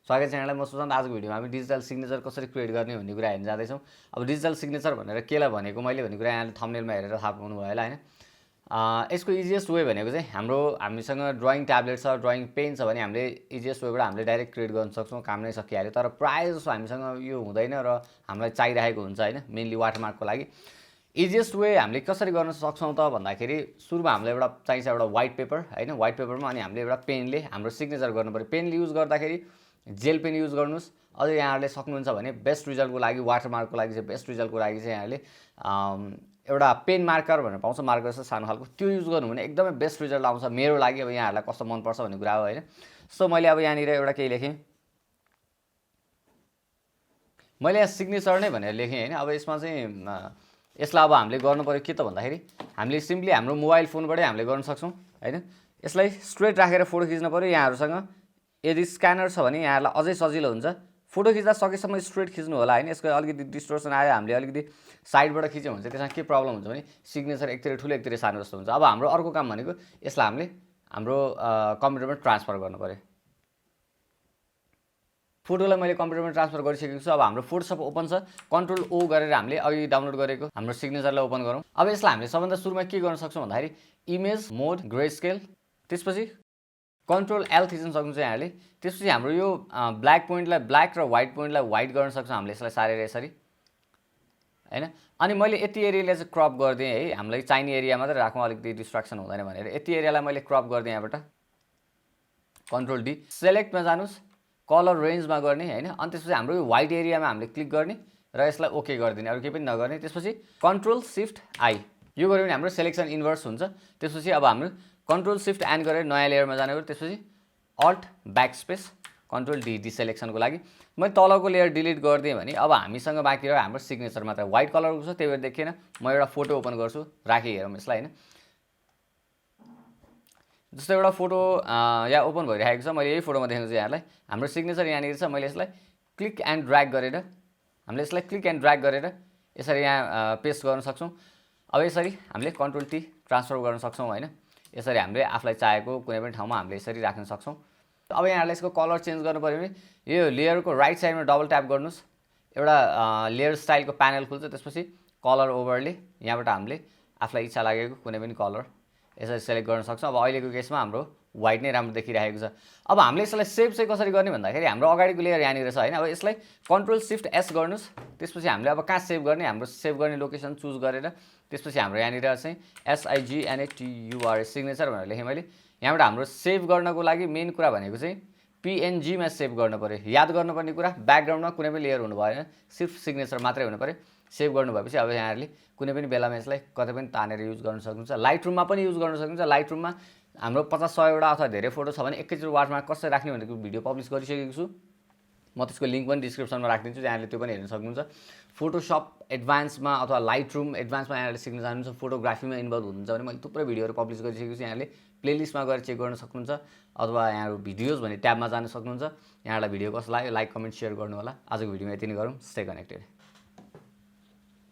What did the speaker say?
स्वागत छ यहाँलाई। म सुशान्त। आजको भिडियोमा हामी डिजिटल सिग्नेचर कसरी क्रिएट गर्ने भन्ने कुरा हेर्न जाँदैछौँ। अब डिजिटल सिग्नेचर भनेर केलाई भनेको मैले भन्ने कुरा यहाँले थम्बनेलमा हेरेर थाहा पाउनु भयो होला हैन। यसको इजिएस्ट वे भनेको चाहिँ हामीसँग ड्रइङ ट्याब्लेट छ, ड्रइङ पेन छ भने हामीले इजिएस्ट वेबाट हामीले डाइरेक्ट क्रिएट गर्न सक्छौँ, काम नै सकिहाल्यो। तर प्रायः जसो हामीसँग यो हुँदैन र हामीलाई चाहिरहेको हुन्छ हैन, मेनली वाटरमार्कको लागि। इजिएस्ट वे हामीले कसरी गर्न सक्छौँ त भन्दाखेरि सुरुमा हामीलाई एउटा चाहिन्छ एउटा व्हाइट पेपर हैन। व्हाइट पेपरमा अनि हामीले एउटा पेनले हाम्रो सिग्नेचर गर्नु पर्यो। पेनले युज गर्दाखेरि जेल पेन युज गर्नुस्। अझ यहाँहरूले सक्नुहुन्छ भने बेस्ट रिजल्टको लागि, वाटरमार्कको लागि चाहिँ बेस्ट रिजल्टको लागि चाहिँ यहाँले एउटा पेन मार्कर भनेर पाउँछ, मार्कर छ सानो खालको, त्यो युज गर्नु भने एकदमै बेस्ट रिजल्ट आउँछ मेरो लागि। अब यहाँहरूलाई कस्तो मनपर्छ भन्ने कुरा हो हैन। सो मैले अब यहाँनिर एउटा केही लेखेँ, मैले यहाँ सिग्नेचर नै भनेर लेखेँ हैन। अब यसमा चाहिँ यसलाई अब हामीले गर्नु पर्यो के त भन्दाखेरि हामीले सिम्पली हाम्रो मोबाइल फोनबाटै हामीले गर्न सक्छौँ हैन। यसलाई स्ट्रेट राखेर फोटो खिच्न पर्यो। यहाँहरूसँग यदि स्क्यानर छ भने यहाँहरूलाई अझै सजिलो हुन्छ। फोटो खिच्दा सकेसम्म स्ट्रेट खिच्नु होला हैन। यसको अलिकति डिस्टोर्सन आयो, हामीले अलिकति साइडबाट खिच्यौँ भने चाहिँ त्यसमा के प्रब्लम हुन्छ भने सिग्नेचर एकतिर ठुलो एकतिर सानो जस्तो हुन्छ। अब हाम्रो अर्को काम भनेको यसलाई हामीले हाम्रो कम्प्युटरमा ट्रान्सफर गर्नु पर्यो। फोटोलाई मैले कम्प्युटरमा ट्रान्सफर गरिसकेको छु। अब हाम्रो फोटोसप ओपन छ, कन्ट्रोल ओ गरेर हामीले अघि डाउनलोड गरेको हाम्रो सिग्नेचरलाई ओपन गरौँ। अब यसलाई हामीले सबभन्दा सुरुमा के गर्न सक्छौँ भन्दाखेरि इमेज मोड ग्रे स्केल, त्यसपछि कन्ट्रोल एल थिच्न सक्नुहुन्छ यहाँले। त्यसपछि हाम्रो यो ब्ल्याक पोइन्टलाई ब्ल्याक र व्हाइट पोइन्टलाई व्हाइट गर्न सक्छौँ हामीले यसलाई सारेर यसरी हैन। अनि मैले यति एरियालाई चाहिँ क्रप गरिदिएँ है, हामीलाई चाहिने एरिया मात्रै राखौँ, अलिकति डिस्ट्र्याक्सन हुँदैन भनेर यति एरियालाई मैले क्रप गरिदिएँ। यहाँबाट कन्ट्रोल डी, सेलेक्टमा जानुस्, कलर रेन्जमा गर्ने हैन। अनि त्यसपछि हाम्रो यो व्हाइट एरियामा हामीले क्लिक गर्ने र यसलाई ओके गरिदिने, अरू केही पनि नगर्ने। त्यसपछि कन्ट्रोल सिफ्ट आई यो गऱ्यो भने हाम्रो सेलेक्सन इन्भर्स हुन्छ। त्यसपछि अब हाम्रो कन्ट्रोल सिफ्ट एन गरेर नयाँ लेयरमा जाने हो। त्यसपछि alt back space control D डिसेलेक्सनको लागि मैले तलको लेयर डिलिट गरिदिएँ भने अब हामीसँग बाँकी रह्यो हाम्रो सिग्नेचर मात्र। व्हाइट कलरको छ त्यही भएर देखिएन। म एउटा फोटो ओपन गर्छु, राखेँ हेरौँ यसलाई हैन। जस्तो एउटा फोटो यहाँ ओपन भइरहेको छ, मैले यही फोटोमा देखाउँछु यहाँलाई। हाम्रो सिग्नेचर यहाँनिर छ। मैले यसलाई क्लिक एन्ड ड्र्याग गरेर हामीले यसलाई क्लिक एन्ड ड्र्याग गरेर यसरी यहाँ पेस्ट गर्न सक्छौँ। अब यसरी हामीले कन्ट्रोल टी ट्रान्सफर गर्न सक्छौँ हैन। यसरी हामीले आफूलाई चाहेको कुनै पनि ठाउँमा हामीले यसरी राख्न सक्छौँ। अब यहाँहरूले यसको कलर चेन्ज गर्नु पऱ्यो भने यो लेयरको राइट साइडमा डबल ट्याप गर्नुहोस्, एउटा लेयर स्टाइलको प्यानल खुल्छ। त्यसपछि कलर ओभरले यहाँबाट हामीले आफूलाई इच्छा लागेको कुनै पनि कलर यसरी सेलेक्ट गर्न सक्छौँ। अब अहिलेको केसमा हाम्रो व्हाइट नै राम्रो देखिरहेको छ। अब हामीले यसलाई सेभ चाहिँ कसरी गर्ने भन्दाखेरि हाम्रो अगाडिको लेयर यहाँनिर छ हैन। अब यसलाई कन्ट्रोल सिफ्ट एस गर्नुहोस्। त्यसपछि हामीले अब कहाँ सेभ गर्ने, हाम्रो सेभ गर्ने लोकेसन चुज गरेर त्यसपछि हाम्रो यहाँनिर चाहिँ SIGNATUR सिग्नेचर भनेर लेखेँ मैले। यहाँबाट हाम्रो सेभ गर्नको लागि मेन कुरा भनेको चाहिँ PNGमा सेभ गर्नु पर्यो। याद गर्नुपर्ने कुरा ब्याकग्राउन्डमा कुनै पनि लेयर हुनु भएन, सिर्फ सिग्नेचर मात्रै हुनु पर्यो। सेभ गर्नु भएपछि अब यहाँहरूले कुनै पनि बेलामा यसलाई कतै पनि तानेर युज गर्न सक्नुहुन्छ। लाइटरुममा पनि युज गर्न सक्नुहुन्छ। लाइटरुममा हाम्रो 50-100 अथवा धेरै फोटो छ भने एकैचोटि वाटरमार्क कसरी राख्ने भनेको भिडियो पब्लिस गरिसकेको छु। म त्यसको लिङ्क पनि डिस्क्रिप्सनमा राखिदिन्छु, यहाँले त्यो पनि हेर्न सक्नुहुन्छ। फोटोसप एडभान्समा अथवा लाइटरुम एडभान्समा यहाँले सिक्न चाहनुहुन्छ, फोटोग्राफीमा इन्भल्भ हुनुहुन्छ भने मैले थुप्रै भिडियोहरू पब्लिस गरिसकेको छु। यहाँले प्लेलिस्टमा गएर चेक गर्न सक्नुहुन्छ अथवा यहाँहरू भिडियोज भन्ने ट्याबमा जान सक्नुहुन्छ। यहाँलाई भिडियो कस्तो लाग्यो लाइक कमेन्ट सेयर गर्नु होला। आजको भिडियोमा यति नै गरौँ। Stay connected.